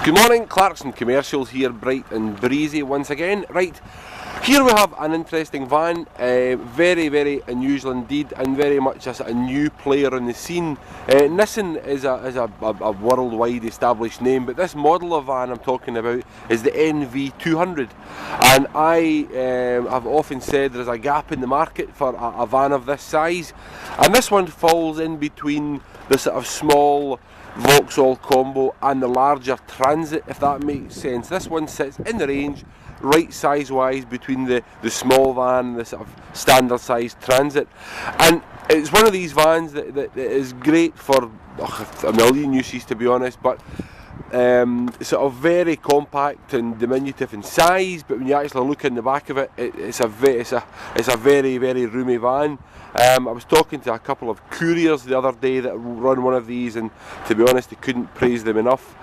Good morning, Clarkson Commercials here, bright and breezy once again. Right, here we have an interesting van, very unusual indeed, and very much a new player on the scene. Nissan is a worldwide established name, but this model of van I'm talking about is the NV200, and I have often said there's a gap in the market for a van of this size, and this one falls in between the sort of small Vauxhall Combo and the larger Transit, if that makes sense. This one sits in the range, right size wise, between the small van and the sort of standard size Transit, and it's one of these vans that is great for a million uses, to be honest, but sort of very compact and diminutive in size, but when you actually look in the back of it, it's a very roomy van. I was talking to a couple of couriers the other day that run one of these, and to be honest, they couldn't praise them enough.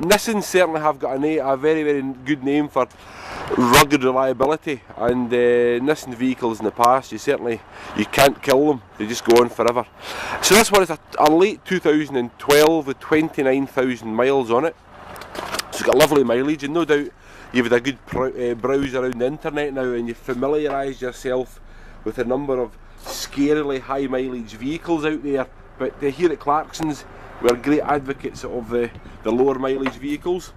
Nissan certainly have got a very good name for rugged reliability, and Nissan vehicles in the past, you can't kill them, they just go on forever. So this one is a late 2012 with 29,000 miles on it, so it's got lovely mileage, and no doubt you've had a good browse around the internet now and you've familiarised yourself with a number of scarily high mileage vehicles out there, but here at Clarkson's we're great advocates of the lower mileage vehicles.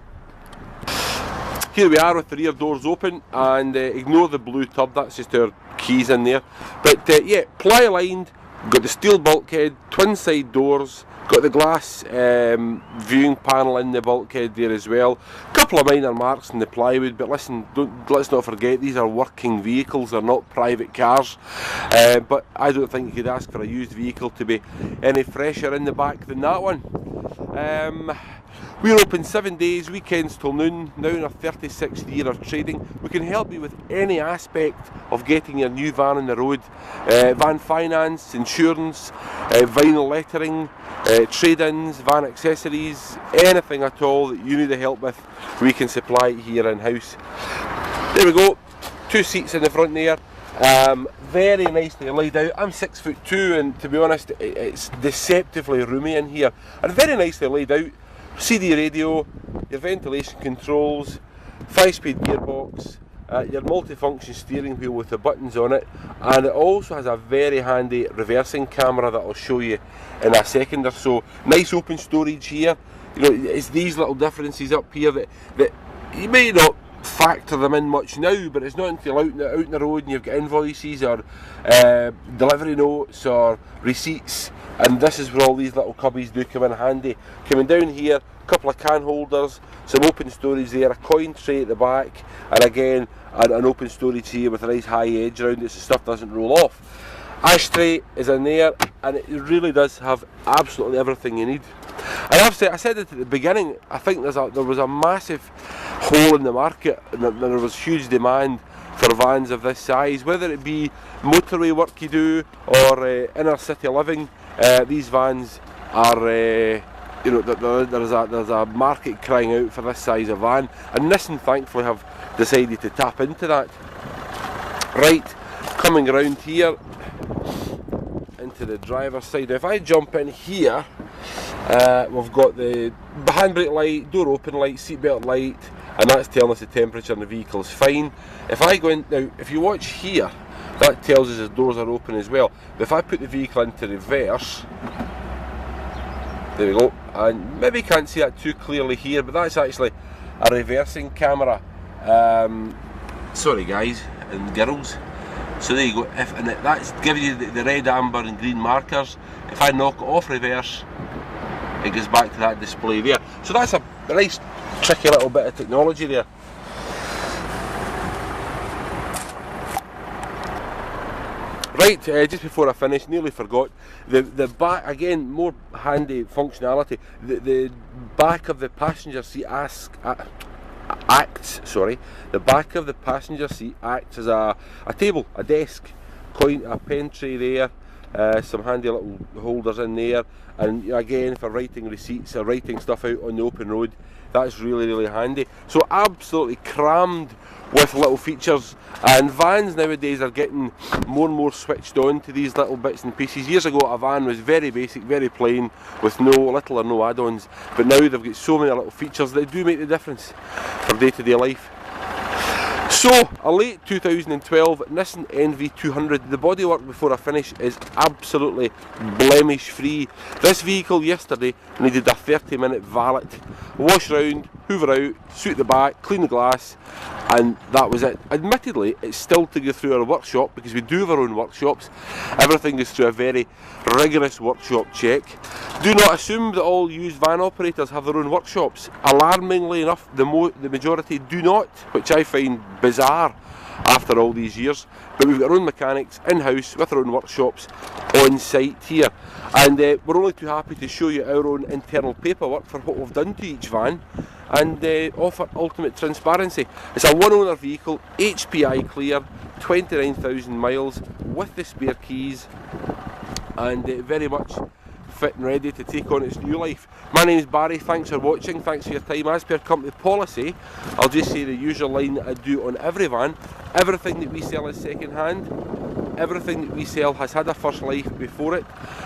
Here we are with the rear doors open, and ignore the blue tub, that's just our keys in there, but yeah, ply lined, got the steel bulkhead, twin side doors, got the glass viewing panel in the bulkhead there as well. Couple of minor marks in the plywood, but listen, let's not forget these are working vehicles, they're not private cars, but I don't think you could ask for a used vehicle to be any fresher in the back than that one. We're open 7 days, weekends till noon, now in our 36th year of trading. We can help you with any aspect of getting your new van on the road. Van finance, insurance, vinyl lettering, trade-ins, van accessories, anything at all that you need help with, we can supply here in-house. There we go, 2 seats in the front there. Very nicely laid out. I'm 6'2", and to be honest, it's deceptively roomy in here, and very nicely laid out. CD radio, your ventilation controls, 5-speed gearbox, your multifunction steering wheel with the buttons on it, and it also has a very handy reversing camera that I'll show you in a second or so. Nice open storage here. You know, it's these little differences up here that you may not factor them in much now, but it's not until out in the road and you've got invoices or delivery notes or receipts, and this is where all these little cubbies do come in handy. Coming down here, a couple of can holders, some open storage there, a coin tray at the back, and again an open storage here with a nice high edge around it so stuff doesn't roll off. Ashtray is in there, and it really does have absolutely everything you need. And I said it at the beginning, I think there was a massive hole in the market, and there was huge demand for vans of this size, whether it be motorway work you do or inner city living. These vans are, you know, there's a market crying out for this size of van, and Nissan thankfully have decided to tap into that. Right, coming around here into the driver's side. Now if I jump in here, we've got the handbrake light, door open light, seatbelt light, and that's telling us the temperature in the vehicle is fine. If I go in now, if you watch here, that tells us the doors are open as well. But if I put the vehicle into reverse, there we go, and maybe you can't see that too clearly here, but that's actually a reversing camera. Sorry guys and girls. So there you go, that's giving you the red, amber and green markers. If I knock it off reverse, it goes back to that display there. So that's a nice tricky little bit of technology there. Right, just before I finish, nearly forgot, the back, again, more handy functionality. The back of the passenger seat the back of the passenger seat acts as a table, a desk, a pen tray there, some handy little holders in there, and again for writing receipts or writing stuff out on the open road, that's really handy. So absolutely crammed with little features, and vans nowadays are getting more and more switched on to these little bits and pieces. Years ago a van was very basic, very plain, with little or no add-ons, but now they've got so many little features that do make the difference for day-to-day life. So, a late 2012 Nissan NV200. The bodywork before I finish is absolutely blemish free. This vehicle yesterday needed a 30-minute valet. Wash round, hoover out, suit the back, clean the glass, and that was it. Admittedly, it's still to go through our workshop because we do have our own workshops. Everything goes through a very rigorous workshop check. Do not assume that all used van operators have their own workshops. Alarmingly enough, the majority do not, which I find bizarre after all these years. But we've got our own mechanics in-house with our own workshops on site here, and we're only too happy to show you our own internal paperwork for what we've done to each van and offer ultimate transparency. It's a one-owner vehicle, HPI clear, 29,000 miles with the spare keys, and very much fit and ready to take on its new life. My name is Barry, thanks for watching, thanks for your time. As per company policy, I'll just say the usual line that I do on every van: everything that we sell is second hand, everything that we sell has had a first life before it,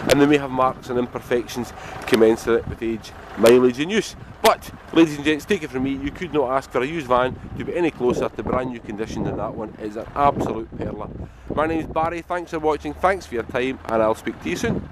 and they may have marks and imperfections commensurate with age, mileage and use. But, ladies and gents, take it from me, you could not ask for a used van to be any closer to brand new condition than that one. It's an absolute perler. My name is Barry, thanks for watching, thanks for your time, and I'll speak to you soon.